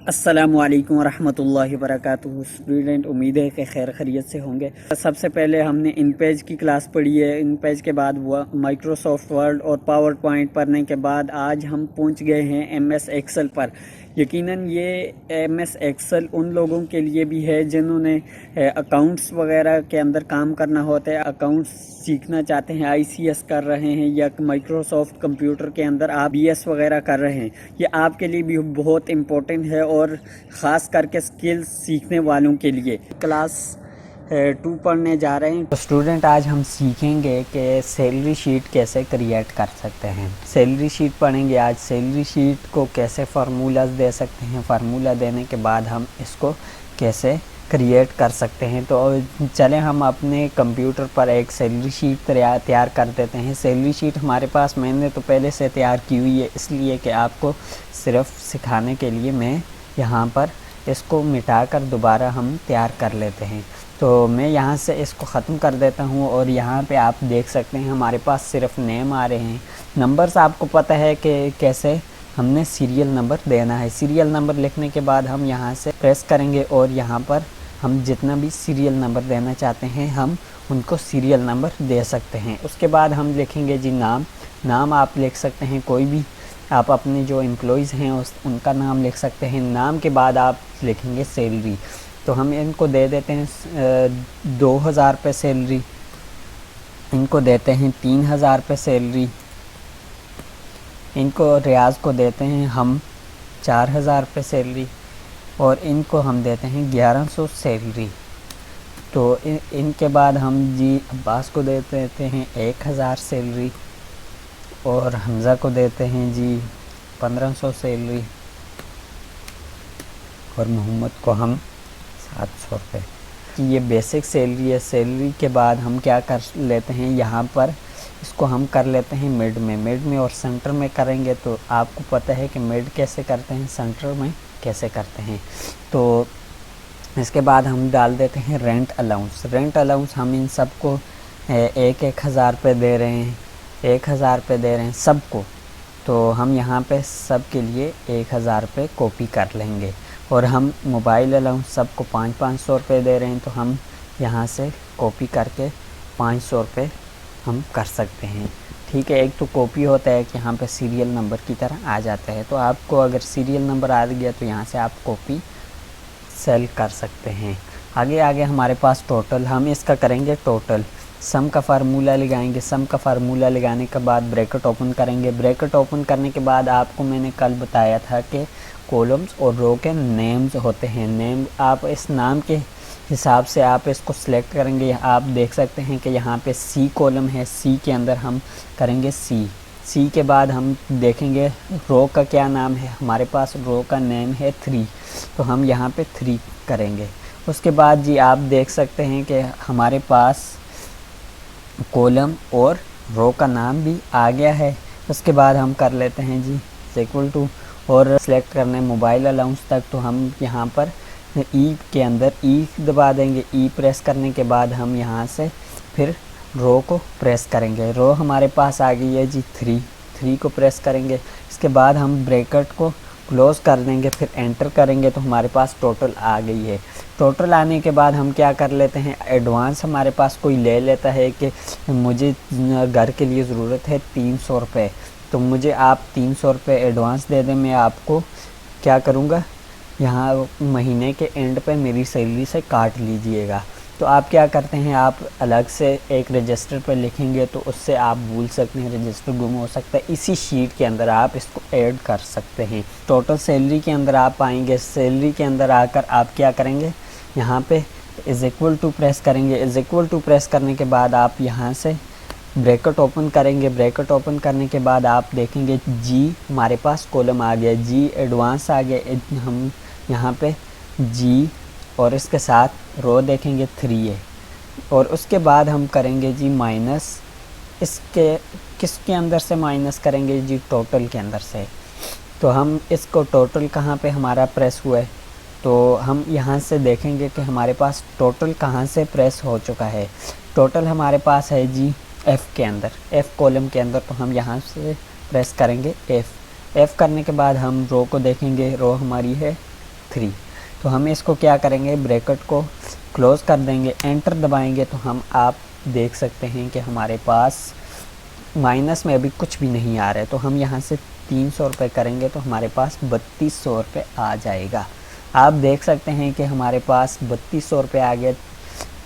अस्सलामुअलैकुम वरहमतुल्लाहि वबरकातुहू। स्टूडेंट, उम्मीद है कि खैर खैरियत से होंगे। सबसे पहले हमने इन पेज की क्लास पढ़ी है। इन पेज के बाद माइक्रोसॉफ्ट वर्ड और पावर पॉइंट पढ़ने के बाद आज हम पहुंच गए हैं एमएस एक्सेल पर। यकीनन ये एमएस एक्सेल उन लोगों के लिए भी है जिन्होंने अकाउंट्स वगैरह के अंदर काम करना होता है, अकाउंट्स सीखना चाहते हैं, आईसीएस कर रहे हैं या माइक्रोसॉफ्ट कंप्यूटर के अंदर आप बीएस वगैरह कर रहे हैं। ये आपके लिए भी बहुत इम्पोर्टेंट है और ख़ास करके स्किल्स सीखने वालों के लिए। क्लास 2 पढ़ने जा रहे हैं। तो स्टूडेंट, आज हम सीखेंगे कि सैलरी शीट कैसे क्रिएट कर सकते हैं। सैलरी शीट पढ़ेंगे आज। सैलरी शीट को कैसे फार्मूलाज दे सकते हैं, फार्मूला देने के बाद हम इसको कैसे क्रिएट कर सकते हैं। तो चलें हम अपने कंप्यूटर पर एक सैलरी शीट तैयार कर देते हैं। सैलरी शीट हमारे पास मैंने तो पहले से तैयार की हुई है, इसलिए कि आपको सिर्फ सिखाने के लिए मैं यहाँ पर इसको मिटाकर दोबारा हम तैयार कर लेते हैं। तो मैं यहाँ से इसको ख़त्म कर देता हूँ और यहाँ पे आप देख सकते हैं हमारे पास सिर्फ नेम आ रहे हैं। नंबर्स आपको पता है कि कैसे हमने सीरियल नंबर देना है। सीरियल नंबर लिखने के बाद हम यहाँ से प्रेस करेंगे और यहाँ पर हम जितना भी सीरियल नंबर देना चाहते हैं हम उनको सीरियल नंबर दे सकते हैं। उसके बाद हम लिखेंगे जी नाम आप लिख सकते हैं कोई भी। आप अपने जो एम्प्लॉइज़ हैं उनका नाम लिख सकते हैं। नाम के बाद आप लिखेंगे सैलरी। तो हम इनको दे देते हैं 2000 रुपये सैलरी, इनको देते हैं 3000 रुपये सैलरी, इनको रियाज को देते हैं हम 4000 रुपये सैलरी और इनको हम देते हैं 1100 सैलरी। तो इनके बाद हम जी अब्बास को दे देते हैं 1000 सैलरी और हमज़ा को देते हैं जी 1500 सैलरी और मोहम्मद को हम 700 रुपये। ये बेसिक सैलरी है। सैलरी के बाद हम क्या कर लेते हैं, यहाँ पर इसको हम कर लेते हैं मिड में और सेंटर में करेंगे। तो आपको पता है कि मिड कैसे करते हैं, सेंटर में कैसे करते हैं। तो इसके बाद हम डाल देते हैं रेंट अलाउंस। हम इन सबको 1000 रुपये दे रहे हैं, 1000 रुपये दे रहे हैं सबको। तो हम यहाँ पे सब के लिए 1000 रुपये कॉपी कर लेंगे और हम मोबाइल अलाउंस सबको 500 रुपये दे रहे हैं। तो हम यहाँ से कॉपी करके 500 रुपये हम कर सकते हैं। ठीक है, एक तो कॉपी होता है कि यहाँ पे सीरियल नंबर की तरह आ जाता है। तो आपको अगर सीरियल नंबर आ गया तो यहाँ से आप कॉपी सेल कर सकते हैं। आगे हमारे पास टोटल, हम इसका करेंगे टोटल। सम का फार्मूला लगाएंगे। सम का फार्मूला लगाने के बाद ब्रैकेट ओपन करेंगे। ब्रैकेट ओपन करने के बाद आपको मैंने कल बताया था कि कॉलम्स और रो के नेम्स होते हैं। नेम आप इस नाम के हिसाब से आप इसको सिलेक्ट करेंगे। आप देख सकते हैं कि यहाँ पे सी कॉलम है, सी के अंदर हम करेंगे सी के बाद हम देखेंगे रो का क्या नाम है। हमारे पास रो का नेम है 3, तो हम यहाँ पे 3 करेंगे। उसके बाद जी आप देख सकते हैं कि हमारे पास कॉलम और रो का नाम भी आ गया है। उसके बाद हम कर लेते हैं जी इक्वल टू और सेलेक्ट करना है मोबाइल अलाउंस तक। तो हम यहाँ पर ई के अंदर ई दबा देंगे। ई प्रेस करने के बाद हम यहाँ से फिर रो को प्रेस करेंगे। रो हमारे पास आ गई है जी 3 को प्रेस करेंगे। इसके बाद हम ब्रैकेट को क्लोज़ कर देंगे, फिर एंटर करेंगे तो हमारे पास टोटल आ गई है। टोटल आने के बाद हम क्या कर लेते हैं, एडवांस हमारे पास कोई ले लेता है कि मुझे घर के लिए ज़रूरत है 300 रुपये, तो मुझे आप 300 रुपये एडवांस दे दें। मैं आपको क्या करूँगा, यहाँ महीने के एंड पे मेरी सैलरी से काट लीजिएगा। तो आप क्या करते हैं, आप अलग से एक रजिस्टर पर लिखेंगे तो उससे आप भूल सकते हैं, रजिस्टर गुम हो सकता है। इसी शीट के अंदर आप इसको ऐड कर सकते हैं। टोटल सैलरी के अंदर आप आएंगे। सैलरी के अंदर आकर आप क्या करेंगे, यहाँ पे इज़ इक्वल टू प्रेस करेंगे। इज़ इक्वल टू प्रेस करने के बाद आप यहाँ से ब्रैकेट ओपन करेंगे। ब्रैकेट ओपन करने के बाद आप देखेंगे जी हमारे पास कॉलम आ गया, जी एडवांस आ गया। हम यहाँ पे जी और इसके साथ रो देखेंगे 3 है और उसके बाद हम करेंगे जी माइनस। इसके किसके अंदर से माइनस करेंगे जी, टोटल के अंदर से। तो हम इसको टोटल कहाँ पे हमारा प्रेस हुआ है, तो हम यहाँ से देखेंगे कि हमारे पास टोटल कहाँ से प्रेस हो चुका है। टोटल हमारे पास है जी एफ़ के अंदर, एफ़ कॉलम के अंदर। तो हम यहाँ से प्रेस करेंगे एफ़ करने के बाद हम रो को देखेंगे। रो हमारी है 3। तो हम इसको क्या करेंगे, ब्रैकेट को क्लोज कर देंगे, एंटर दबाएंगे तो हम आप देख सकते हैं कि हमारे पास माइनस में अभी कुछ भी नहीं आ रहा है। तो हम यहाँ से 300 रुपये करेंगे तो हमारे पास 3200 रुपये आ जाएगा। आप देख सकते हैं कि हमारे पास 3200 रुपये आ गए।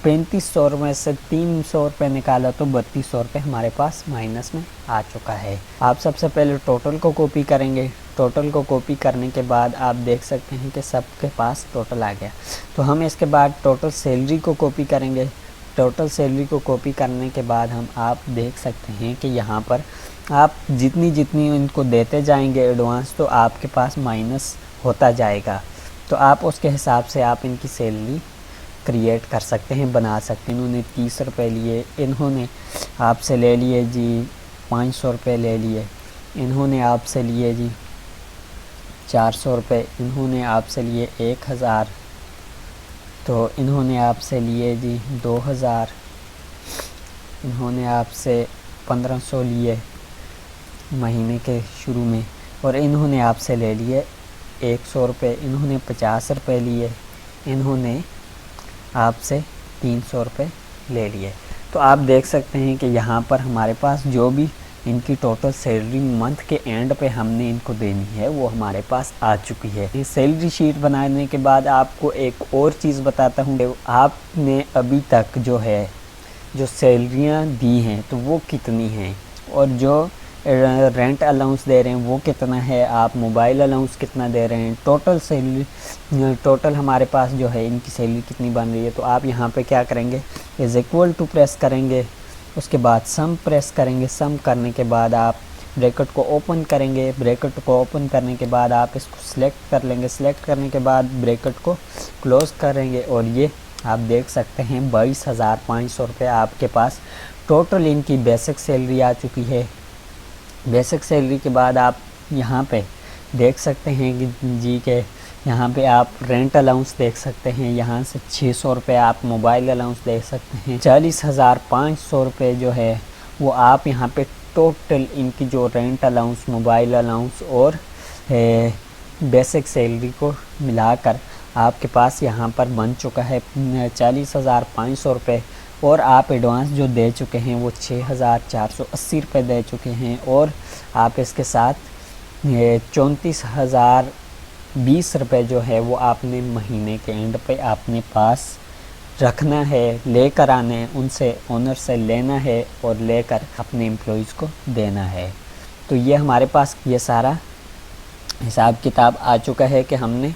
3500 रुपये से 300 रुपये निकाला तो 3200 रुपये हमारे पास माइनस में आ चुका है। आप सबसे पहले टोटल को कॉपी करेंगे। टोटल को कॉपी करने के बाद आप देख सकते हैं कि सबके पास टोटल आ गया। तो हम इसके बाद टोटल सैलरी को कॉपी करेंगे। टोटल सैलरी को कॉपी करने के बाद हम आप देख सकते हैं कि यहाँ पर आप जितनी जितनी इनको देते जाएंगे एडवांस, तो आपके पास माइनस होता जाएगा। तो आप उसके हिसाब से आप इनकी सैलरी क्रिएट कर सकते हैं, बना सकते हैं। इन्होंने 30 रुपये लिए, इन्होंने आपसे ले लिए जी 500 रुपये ले लिए, इन्होंने आपसे लिए जी 400 रुपये, इन्होंने आपसे लिए 1000, तो इन्होंने आपसे लिए जी 2000, इन्होंने आपसे 1500 लिए महीने के शुरू में, और इन्होंने आपसे ले लिए 100 रुपये, इन्होंने 50 रुपये लिए, इन्होंने आपसे 300 रुपये ले लिए। तो आप देख सकते हैं कि यहाँ पर हमारे पास जो भी इनकी टोटल सैलरी मंथ के एंड पे हमने इनको देनी है वो हमारे पास आ चुकी है। सैलरी शीट बनाने के बाद आपको एक और चीज़ बताता हूँ, आपने अभी तक जो सैलरियाँ दी हैं तो वो कितनी हैं, और जो रेंट अलाउंस दे रहे हैं वो कितना है, आप मोबाइल अलाउंस कितना दे रहे हैं, टोटल सैलरी, टोटल हमारे पास जो है इनकी सैलरी कितनी बन रही है। तो आप यहाँ पे क्या करेंगे, इज़ इक्वल टू प्रेस करेंगे, उसके बाद सम प्रेस करेंगे। सम करने के बाद आप ब्रैकेट को ओपन करेंगे। ब्रैकेट को ओपन करने के बाद आप इसको सिलेक्ट कर लेंगे। सिलेक्ट करने के बाद ब्रैकेट को क्लोज़ करेंगे, और ये आप देख सकते हैं 22,500 रुपये आपके पास टोटल इनकी बेसिक सैलरी आ चुकी है। बेसिक सैलरी के बाद आप यहाँ पे देख सकते हैं कि जी के यहाँ पे आप रेंट अलाउंस देख सकते हैं, यहाँ से 600 रुपये आप मोबाइल अलाउंस देख सकते हैं। 40,500 रुपये जो है वो आप यहाँ पे टोटल इनकी जो रेंट अलाउंस, मोबाइल अलाउंस और बेसिक सैलरी को मिलाकर आपके पास यहाँ पर बन चुका है 40,500 रुपये। और आप एडवांस जो दे चुके हैं वो 6,480 रुपये दे चुके हैं, और आप इसके साथ 34,020 रुपये जो है वो आपने महीने के एंड पे अपने पास रखना है, लेकर आना है, उनसे ओनर से लेना है और लेकर अपने एम्प्लॉइज़ को देना है। तो ये हमारे पास ये सारा हिसाब किताब आ चुका है कि हमने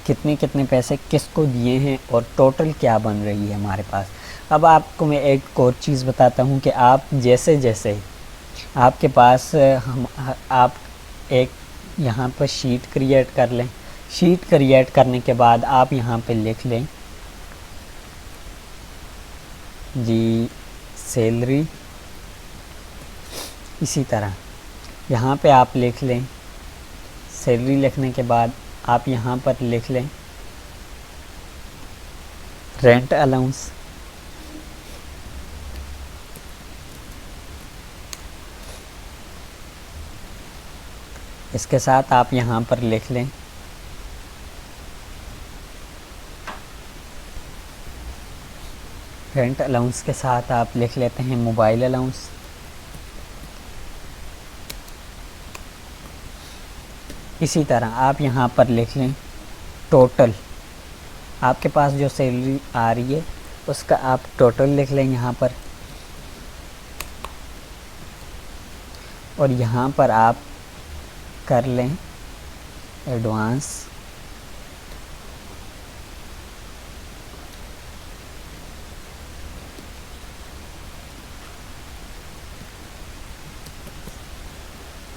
कितने कितने पैसे किसको दिए हैं और टोटल क्या बन रही है हमारे पास। अब आपको मैं एक और चीज़ बताता हूँ कि आप जैसे जैसे आपके पास आप एक यहाँ पर शीट क्रिएट कर लें। शीट क्रिएट करने के बाद आप यहाँ पे लिख लें जी सैलरी। इसी तरह यहाँ पे आप लिख लें सैलरी। लिखने के बाद आप यहाँ पर लिख लें रेंट अलाउंस। इसके साथ आप यहाँ पर लिख लें रेंट अलाउंस के साथ आप लिख लेते हैं मोबाइल अलाउंस। इसी तरह आप यहाँ पर लिख लें टोटल। आपके पास जो सैलरी आ रही है उसका आप टोटल लिख लें यहाँ पर, और यहाँ पर आप कर लें एडवांस।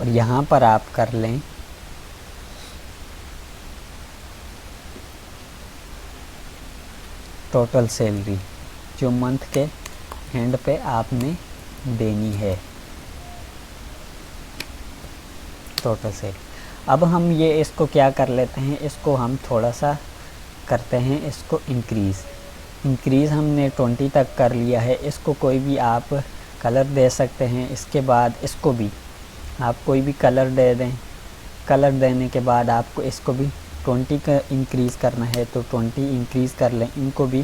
और यहाँ पर आप कर लें टोटल सैलरी जो मंथ के एंड पे आपने देनी है, टोटल सैलरी। अब हम ये इसको क्या कर लेते हैं, इसको हम थोड़ा सा करते हैं इसको इंक्रीज़ हमने 20 तक कर लिया है। इसको कोई भी आप कलर दे सकते हैं। इसके बाद इसको भी आप कोई भी कलर दे दें। कलर देने के बाद आपको इसको भी 20 का इंक्रीज़ करना है तो 20 इंक्रीज़ कर लें। इनको भी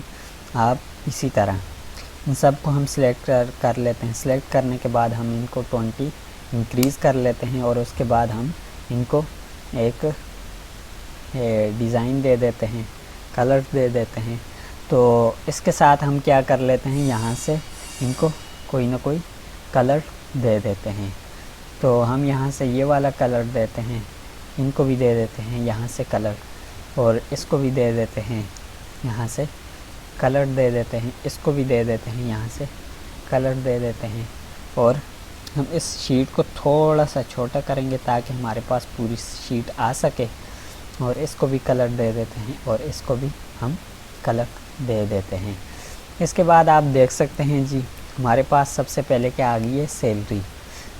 आप इसी तरह इन सब को हम सिलेक्ट कर लेते हैं। सिलेक्ट करने के बाद हम इनको 20 इंक्रीज़ कर लेते हैं और उसके बाद हम इनको एक डिज़ाइन दे देते हैं, कलर दे देते हैं। तो इसके साथ हम क्या कर लेते हैं, यहाँ से इनको कोई ना कोई कलर दे देते हैं। तो हम यहाँ से ये वाला कलर देते हैं, इनको भी दे देते हैं यहाँ से कलर, और इसको भी दे देते हैं यहाँ से कलर दे देते हैं, इसको भी दे देते हैं यहाँ से कलर दे देते हैं। और हम इस शीट को थोड़ा सा छोटा करेंगे ताकि हमारे पास पूरी शीट आ सके, और इसको भी कलर दे देते हैं और इसको भी हम कलर दे देते हैं। इसके बाद आप देख सकते हैं जी हमारे पास सबसे पहले क्या आ गई है, सैलरी।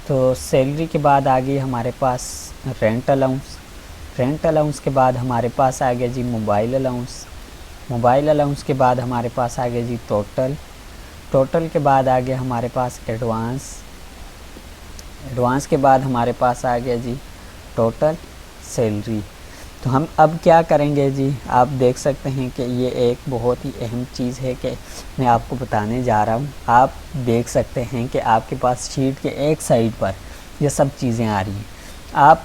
तो सैलरी के बाद आ गई हमारे पास रेंट अलाउंस। रेंट अलाउंस के बाद हमारे पास आ गया जी मोबाइल अलाउंस। मोबाइल अलाउंस के बाद हमारे पास आ गया जी टोटल। टोटल के बाद आ गया हमारे पास एडवांस। एडवांस के बाद हमारे पास आ गया जी टोटल सैलरी। तो हम अब क्या करेंगे जी, आप देख सकते हैं कि ये एक बहुत ही अहम चीज़ है कि मैं आपको बताने जा रहा हूँ। आप देख सकते हैं कि आपके पास शीट के एक साइड पर ये सब चीज़ें आ रही हैं। आप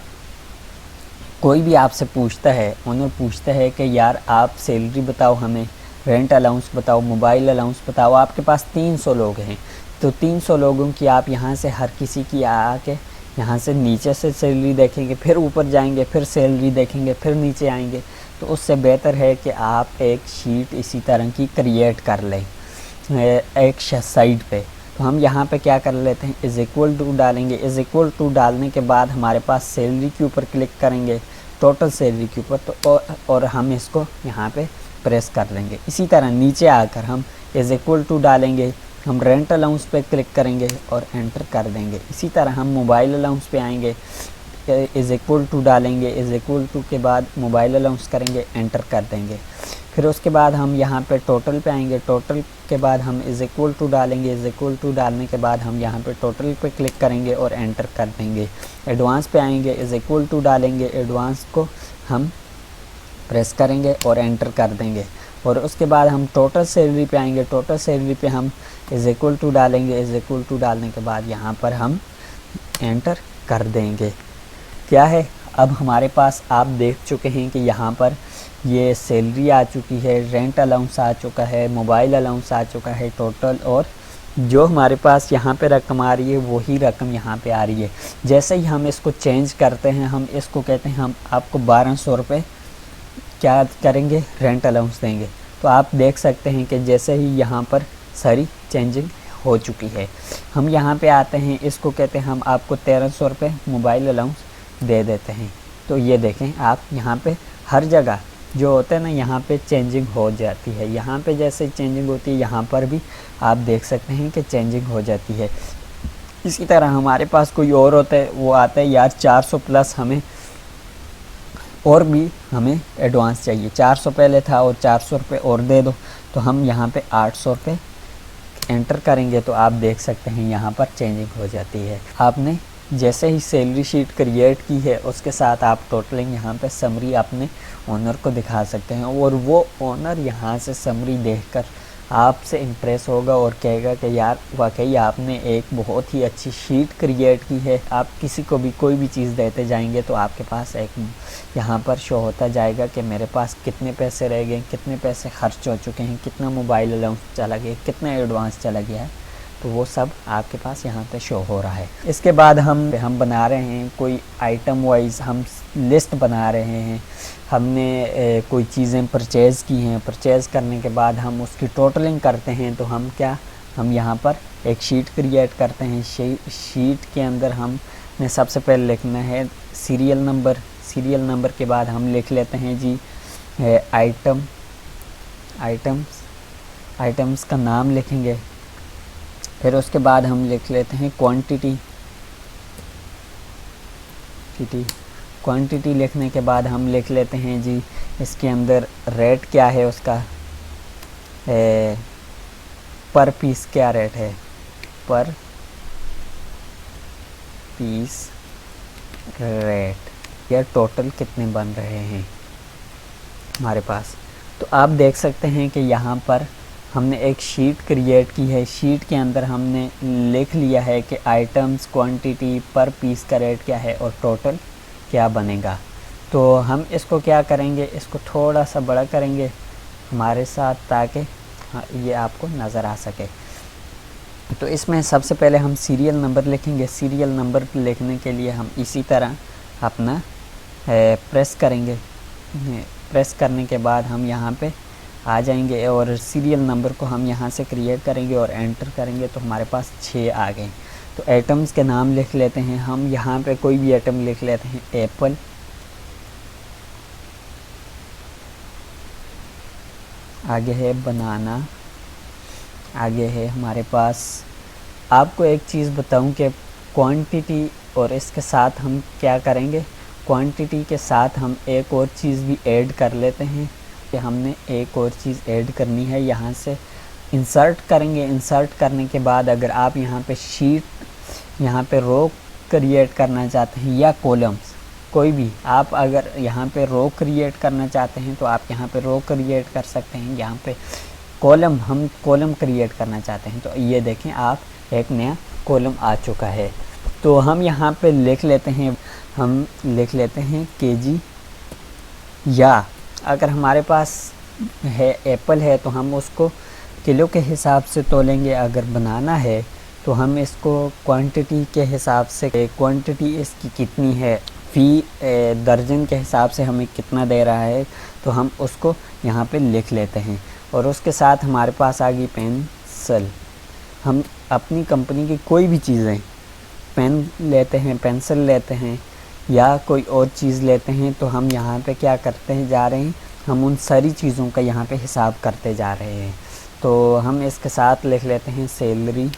कोई भी आपसे पूछता है, ओनर पूछता है कि यार आप सैलरी बताओ हमें, रेंट अलाउंस बताओ, मोबाइल अलाउंस बताओ। आपके पास 300 लोग हैं, तो 300 लोगों की आप यहाँ से हर किसी की आके यहाँ से नीचे से सैलरी देखेंगे, फिर ऊपर जाएंगे, फिर सैलरी देखेंगे, फिर नीचे आएंगे। तो उससे बेहतर है कि आप एक शीट इसी तरह की क्रिएट कर लें एक साइड पे। तो हम यहाँ पे क्या कर लेते हैं, इज़ इक्वल टू डालेंगे। इज़ इक्वल टू डालने के बाद हमारे पास सैलरी के ऊपर क्लिक करेंगे, टोटल सैलरी के ऊपर, तो और हम इसको यहाँ पे प्रेस कर लेंगे। इसी तरह नीचे आकर हम इज़ इक्वल टू डालेंगे, हम रेंट अलाउंस पे क्लिक करेंगे और एंटर कर देंगे। इसी तरह हम मोबाइल अलाउंस पे आएंगे, इज़ इक्वल टू डालेंगे, इज़ इक्वल टू के बाद मोबाइल अलाउंस करेंगे, एंटर कर देंगे। फिर उसके बाद हम यहाँ पे टोटल पे आएंगे, टोटल के बाद हम इज़ इक्वल टू डालेंगे, इज़ इक्वल टू डालने के बाद हम यहाँ पे टोटल पे क्लिक करेंगे और एंटर कर देंगे। एडवांस पे आएंगे, इज़ इक्वल टू डालेंगे, एडवांस को हम प्रेस करेंगे और एंटर कर देंगे। और उसके बाद हम टोटल सैलरी पे आएंगे, टोटल सैलरी पे हम इज़ इक्वल टू डालेंगे, इज़ इक्वल टू डालने के बाद यहाँ पर हम एंटर कर देंगे। क्या है, अब हमारे पास आप देख चुके हैं कि यहाँ पर ये सैलरी आ चुकी है, रेंट अलाउंस आ चुका है, मोबाइल अलाउंस आ चुका है, टोटल, और जो हमारे पास यहाँ पे रकम आ रही है वही रकम यहाँ पे आ रही है। जैसे ही हम इसको चेंज करते हैं, हम इसको कहते हैं हम आपको 1200 रुपये क्या करेंगे, रेंट अलाउंस देंगे। तो आप देख सकते हैं कि जैसे ही यहाँ पर सारी चेंजिंग हो चुकी है। हम यहाँ पे आते हैं, इसको कहते हैं हम आपको 1300 रुपये मोबाइल अलाउंस दे देते हैं। तो ये देखें आप यहाँ पे हर जगह जो होता है ना, यहाँ पे चेंजिंग हो जाती है। यहाँ पे जैसे चेंजिंग होती है, यहाँ पर भी आप देख सकते हैं कि चेंजिंग हो जाती है। इसी तरह हमारे पास कोई और होता है, वो आता है यार 400 प्लस हमें और भी हमें एडवांस चाहिए, 400 पहले था और 400 रुपये और दे दो। तो हम यहाँ पे 800 रुपये एंटर करेंगे, तो आप देख सकते हैं यहाँ पर चेंजिंग हो जाती है। आपने जैसे ही सैलरी शीट क्रिएट की है, उसके साथ आप टोटलिंग यहाँ पे समरी अपने ओनर को दिखा सकते हैं, और वो ओनर यहाँ से समरी देखकर आपसे इम्प्रेस होगा और कहेगा कि यार वाकई आपने एक बहुत ही अच्छी शीट क्रिएट की है। आप किसी को भी कोई भी चीज़ देते जाएंगे तो आपके पास एक यहाँ पर शो होता जाएगा कि मेरे पास कितने पैसे रह गए, कितने पैसे खर्च हो चुके हैं, कितना मोबाइल अलाउंस चला गया, कितना एडवांस चला गया है। तो वो सब आपके पास यहाँ पे शो हो रहा है। इसके बाद हम बना रहे हैं कोई आइटम वाइज हम लिस्ट बना रहे हैं। हमने कोई चीज़ें परचेज़ की हैं, परचेज़ करने के बाद हम उसकी टोटलिंग करते हैं। तो हम यहाँ पर एक शीट क्रिएट करते हैं। शीट के अंदर हमने सबसे पहले लिखना है सीरियल नंबर। सीरियल नंबर के बाद हम लिख लेते हैं जी आइटम्स का नाम लिखेंगे। फिर उसके बाद हम लिख लेते हैं क्वांटिटी लिखने के बाद हम लिख लेते हैं जी इसके अंदर रेट क्या है उसका, पर पीस क्या रेट है, पर पीस रेट, या टोटल कितने बन रहे हैं। हमारे पास। तो आप देख सकते हैं कि यहाँ पर हमने एक शीट क्रिएट की है। शीट के अंदर हमने लिख लिया है कि आइटम्स, क्वांटिटी, पर पीस का रेट क्या है और टोटल क्या बनेगा। तो हम इसको क्या करेंगे, इसको थोड़ा सा बड़ा करेंगे हमारे साथ, ताकि ये आपको नज़र आ सके। तो इसमें सबसे पहले हम सीरियल नंबर लिखेंगे। सीरियल नंबर लिखने के लिए हम इसी तरह अपना प्रेस करेंगे। प्रेस करने के बाद हम यहाँ पे आ जाएंगे और सीरियल नंबर को हम यहाँ से क्रिएट करेंगे और एंटर करेंगे तो हमारे पास 6 आ गए। तो एटम्स के नाम लिख लेते हैं हम। यहाँ पे कोई भी एटम लिख लेते हैं, एप्पल, आगे है बनाना, आगे है हमारे पास। आपको एक चीज़ बताऊं कि क्वांटिटी और इसके साथ हम क्या करेंगे, क्वांटिटी के साथ हम एक और चीज़ भी ऐड कर लेते हैं कि हमने एक और चीज़ ऐड करनी है। यहाँ से इंसर्ट करेंगे। इंसर्ट करने के बाद अगर आप यहाँ पे शीट, यहाँ पे रो क्रिएट करना चाहते हैं या कॉलम्स, कोई भी, आप अगर यहाँ पे रो क्रिएट करना चाहते हैं तो आप यहाँ पे रो क्रिएट कर सकते हैं। यहाँ पे कॉलम, हम कॉलम क्रिएट करना चाहते हैं तो ये देखें आप, एक नया कॉलम आ चुका है। तो हम यहाँ पे लिख लेते हैं, हम लिख लेते हैं केजी, या अगर हमारे पास है एप्पल है तो हम उसको किलो के हिसाब से तोलेंगे। अगर बनाना है तो हम इसको क्वांटिटी के हिसाब से, क्वांटिटी इसकी कितनी है, फ़ी दर्जन के हिसाब से हमें कितना दे रहा है, तो हम उसको यहाँ पे लिख लेते हैं। और उसके साथ हमारे पास आ गई पेंसिल। हम अपनी कंपनी की कोई भी चीज़ें, पेन लेते हैं, पेंसिल लेते हैं या कोई और चीज़ लेते हैं, तो हम यहाँ पे क्या करते हैं, जा रहे हैं, हम उन सारी चीज़ों का यहाँ पे हिसाब करते जा रहे हैं। तो हम इसके साथ लिख लेते हैं सैलरी,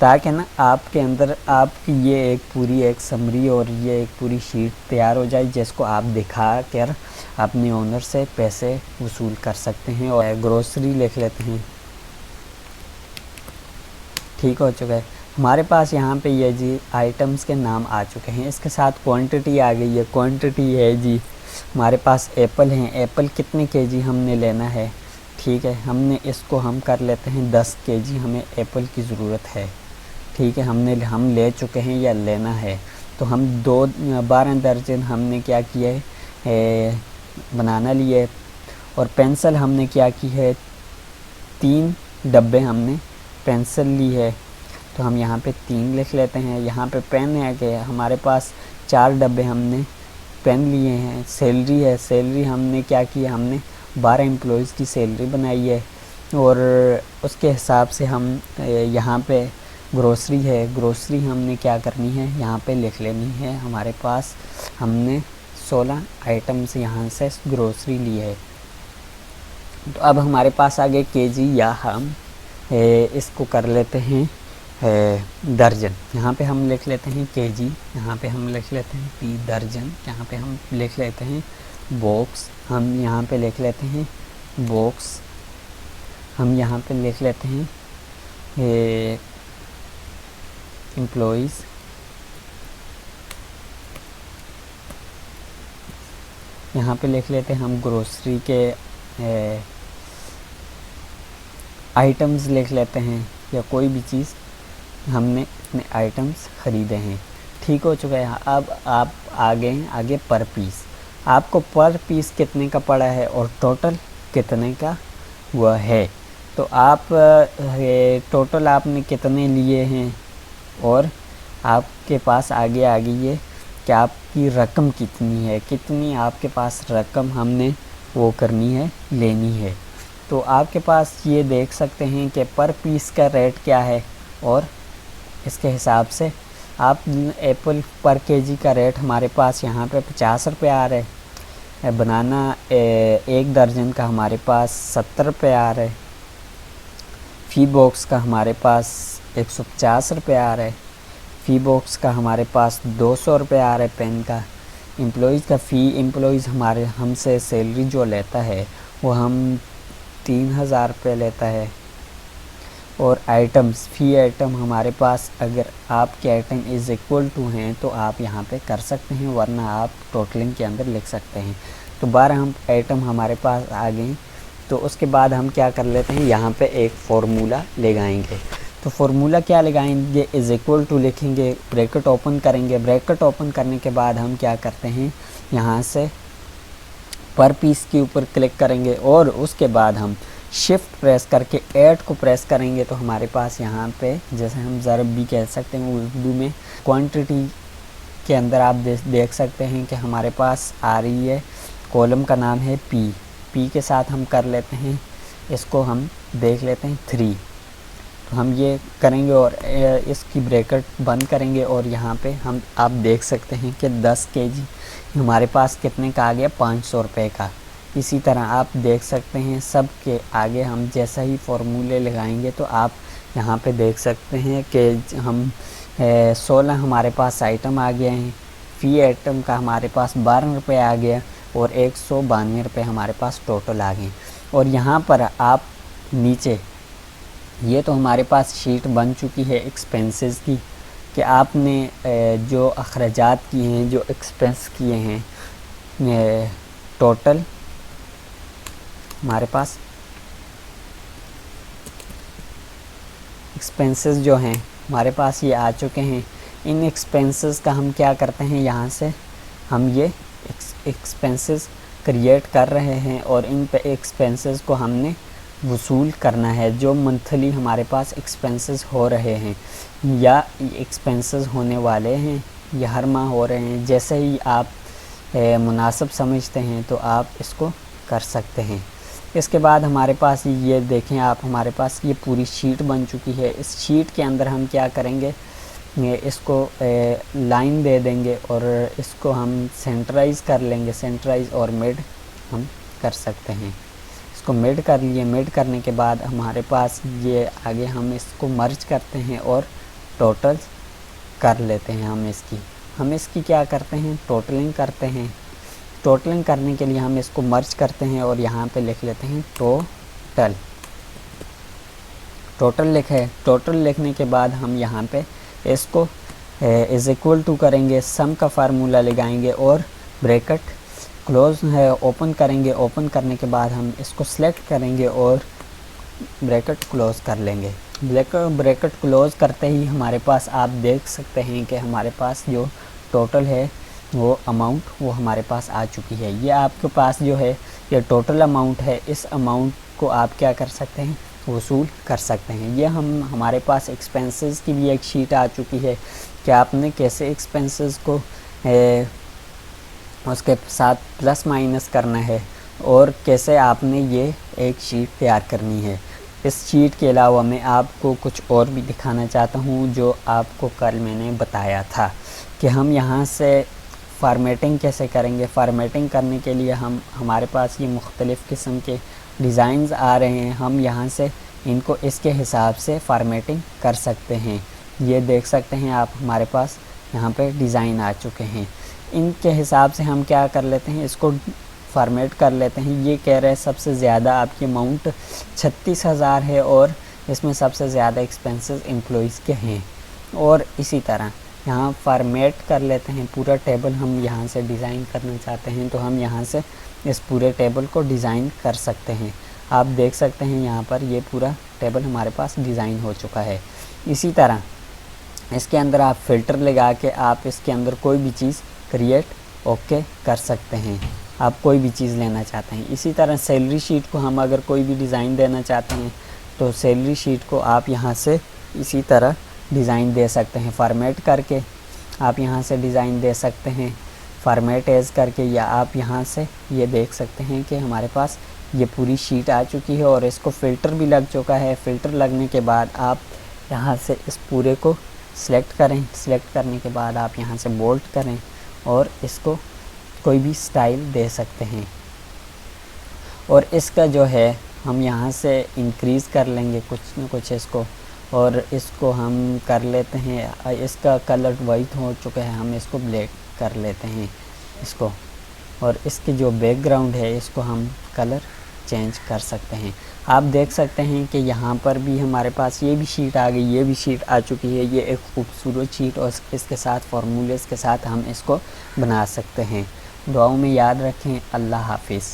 ताकि ना आपके अंदर आपकी ये एक पूरी एक समरी और ये एक पूरी शीट तैयार हो जाए, जिसको आप दिखा कर अपने ओनर से पैसे वसूल कर सकते हैं। और ग्रोसरी लिख लेते हैं। ठीक हो चुका है हमारे पास। यहाँ पे ये जी आइटम्स के नाम आ चुके हैं। इसके साथ क्वांटिटी आ गई है। क्वांटिटी है जी हमारे पास एप्पल हैं। एप्पल कितने केजी हमने लेना है, ठीक है, हमने इसको हम कर लेते हैं 10 केजी हमें एप्पल की ज़रूरत है। ठीक है, हम ले चुके हैं या लेना है। तो हम 12 दर्जन हमने क्या किया है, बनाना लिए। और पेंसिल हमने क्या की है, 3 डब्बे हमने पेंसिल ली है। तो हम यहाँ पे 3 लिख लेते हैं। यहाँ पे पेन है कि हमारे पास 4 डब्बे हमने पेन लिए हैं। सैलरी है, सैलरी हमने क्या किया, हमने 12 एम्प्लॉइज़ की सैलरी बनाई है। और उसके हिसाब से हम यहाँ पे ग्रोसरी है, ग्रोसरी हमने क्या करनी है, यहाँ पे लिख लेनी है। हमारे पास हमने 16 आइटम्स यहाँ से ग्रोसरी ली है। तो अब हमारे पास आ गए केजी, या हम इसको कर लेते हैं दर्जन। यहाँ पे हम लिख लेते हैं केजी, यहाँ पे हम लिख लेते हैं पी दर्जन, यहाँ पे हम लिख लेते हैं बॉक्स, हम यहाँ पे लिख लेते हैं बॉक्स, हम यहाँ पे लिख लेते हैं एम्प्लॉइज़, यहाँ पे लिख लेते हैं हम ग्रोसरी के आइटम्स लिख लेते हैं, या कोई भी चीज़ हमने इतने आइटम्स ख़रीदे हैं। ठीक हो चुका है। अब आप आगे पर पीस, आपको पर पीस कितने का पड़ा है और टोटल कितने का हुआ है। तो आप टोटल आपने कितने लिए हैं और आपके पास आगे ये कि आपकी रकम कितनी है, कितनी आपके पास रकम हमने वो करनी है, लेनी है। तो आपके पास ये देख सकते हैं कि पर पीस का रेट क्या है, और इसके हिसाब से आप एप्पल पर केजी का रेट हमारे पास यहाँ पे 50 रुपये आ रहे हैं। बनाना 1 दर्जन का हमारे पास 70 रुपये आ रहे। फ़ी बॉक्स का हमारे पास 150 रुपये आ रहे। फ़ी बॉक्स का हमारे पास 200 रुपये आ रहे पेन का। एम्प्लॉइज़ का फ़ी, एम्प्लॉइज़ हमारे हमसे सैलरी जो लेता है वो हम 3000 रुपये लेता है। और आइटम्स, फ़ी आइटम हमारे पास, अगर आपके आइटम इज़ इक्वल टू हैं तो आप यहाँ पे कर सकते हैं, वरना आप टोटलिंग के अंदर लिख सकते हैं। दोबारा हम एटम हमारे पास आ गए। तो उसके बाद हम क्या कर लेते हैं, यहाँ पे एक फार्मूला लगाएंगे। तो फार्मूला क्या लगाएंगे, इज इक्वल टू लिखेंगे, ब्रैकेट ओपन करेंगे। ब्रैकेट ओपन करने के बाद हम क्या करते हैं, यहाँ से पर पीस के ऊपर क्लिक करेंगे और उसके बाद हम शिफ्ट प्रेस करके ऐड को प्रेस करेंगे। तो हमारे पास यहाँ पे जैसे हम ज़रब भी कह सकते हैं उर्दू में, क्वांटिटी के अंदर आप देख सकते हैं कि हमारे पास आ रही है, कॉलम का नाम है पी के साथ हम कर लेते हैं, इसको हम देख लेते हैं 3। तो हम ये करेंगे और इसकी ब्रैकेट बंद करेंगे और यहाँ पे हम आप देख सकते हैं कि 10 kg हमारे पास कितने का आ गया, 500 रुपये का। इसी तरह आप देख सकते हैं सब के आगे हम जैसा ही फार्मूले लगाएंगे तो आप यहाँ पे देख सकते हैं कि हम 16 हमारे पास आइटम आ गए हैं। फ़ी आइटम का हमारे पास 12 रुपये आ गया और 192 रुपये हमारे पास टोटल आ गए। और यहाँ पर आप नीचे, ये तो हमारे पास शीट बन चुकी है एक्सपेंसेस की, कि आपने जो अखराजात किए हैं, जो एक्सपेंस किए हैं, टोटल हमारे पास एक्सपेंसेस जो हैं हमारे पास ये आ चुके हैं। इन एक्सपेंसेस का हम क्या करते हैं, यहाँ से हम ये एक्सपेंसेस क्रिएट कर रहे हैं और इन पे एक्सपेंसेस को हमने वसूल करना है। जो मंथली हमारे पास एक्सपेंसेस हो रहे हैं या एक्सपेंसेस होने वाले हैं या हर माह हो रहे हैं, जैसे ही आप मुनासिब समझते हैं तो आप इसको कर सकते हैं। इसके बाद हमारे पास ये देखें आप, हमारे पास ये पूरी शीट बन चुकी है। इस शीट के अंदर हम क्या करेंगे, इसको लाइन दे देंगे और इसको हम सेंटराइज़ कर लेंगे। सेंटराइज़ और मिड हम कर सकते हैं। इसको मिड कर लिए। मिड करने के बाद हमारे पास ये आगे हम इसको मर्ज करते हैं और टोटल कर लेते हैं। हम इसकी क्या करते हैं, टोटलिंग करते हैं। टोटलिंग करने के लिए हम इसको मर्ज करते हैं और यहाँ पे लिख लेते हैं टोटल लिखे। टोटल लिखने के बाद हम यहाँ पे इसको इज़ इक्वल टू करेंगे, सम का फार्मूला लगाएंगे और ब्रैकेट क्लोज है ओपन करेंगे। ओपन करने के बाद हम इसको सेलेक्ट करेंगे और ब्रैकेट क्लोज कर लेंगे। ब्रैकेट क्लोज करते ही हमारे पास आप देख सकते हैं कि हमारे पास जो टोटल है वो अमाउंट वो हमारे पास आ चुकी है। ये आपके पास जो है ये टोटल अमाउंट है। इस अमाउंट को आप क्या कर सकते हैं, वसूल कर सकते हैं। ये हमारे पास एक्सपेंसेस की भी एक शीट आ चुकी है कि आपने कैसे एक्सपेंसेस को उसके साथ प्लस माइनस करना है और कैसे आपने ये एक शीट तैयार करनी है। इस शीट के अलावा मैं आपको कुछ और भी दिखाना चाहता हूँ जो आपको कल मैंने बताया था कि हम यहाँ से फार्मेटिंग कैसे करेंगे। फार्मेटिंग करने के लिए हमारे पास ये मुख्तलिफ़ किस्म के डिज़ाइंस आ रहे हैं। हम यहाँ से इनको इसके हिसाब से फार्मेटिंग कर सकते हैं। ये देख सकते हैं आप, हमारे पास यहाँ पे डिज़ाइन आ चुके हैं। इनके हिसाब से हम क्या कर लेते हैं, इसको फार्मेट कर लेते हैं। ये कह रहे हैं सबसे ज़्यादा आपकी अमाउंट 36,000 है और इसमें सबसे ज़्यादा एक्सपेंसेस एम्प्लॉइज़ के हैं। और इसी तरह यहाँ फार्मेट कर लेते हैं। पूरा टेबल हम यहाँ से डिज़ाइन करना चाहते हैं तो हम यहाँ से इस पूरे टेबल को डिज़ाइन कर सकते हैं। आप देख सकते हैं यहाँ पर ये पूरा टेबल हमारे पास डिज़ाइन हो चुका है। इसी तरह इसके अंदर आप फ़िल्टर लगा के आप इसके अंदर कोई भी चीज़ क्रिएट ओके कर सकते हैं। आप कोई भी चीज़ लेना चाहते हैं। इसी तरह सैलरी शीट को हम अगर कोई भी डिज़ाइन देना चाहते हैं तो सैलरी शीट को आप यहाँ से इसी तरह डिज़ाइन दे सकते हैं। फॉर्मेट करके आप यहाँ से डिज़ाइन दे सकते हैं, फॉर्मेट एज करके, या आप यहाँ से ये देख सकते हैं कि हमारे पास ये पूरी शीट आ चुकी है और इसको फ़िल्टर भी लग चुका है। फ़िल्टर लगने के बाद आप यहाँ से इस पूरे को सिलेक्ट करें। सिलेक्ट करने के बाद आप यहाँ से बोल्ड करें और इसको कोई भी स्टाइल दे सकते हैं। और इसका जो है हम यहाँ से इंक्रीज़ कर लेंगे कुछ न कुछ इसको, और इसको हम कर लेते हैं। इसका कलर वाइट हो चुका है, हम इसको ब्लैक कर लेते हैं इसको। और इसकी जो बैकग्राउंड है इसको हम कलर चेंज कर सकते हैं। आप देख सकते हैं कि यहाँ पर भी हमारे पास ये भी शीट आ गई, ये भी शीट आ चुकी है। ये एक खूबसूरत शीट और इसके साथ फार्मूलेस के साथ हम इसको बना सकते हैं। दुआओं में याद रखें। अल्लाह हाफिज़।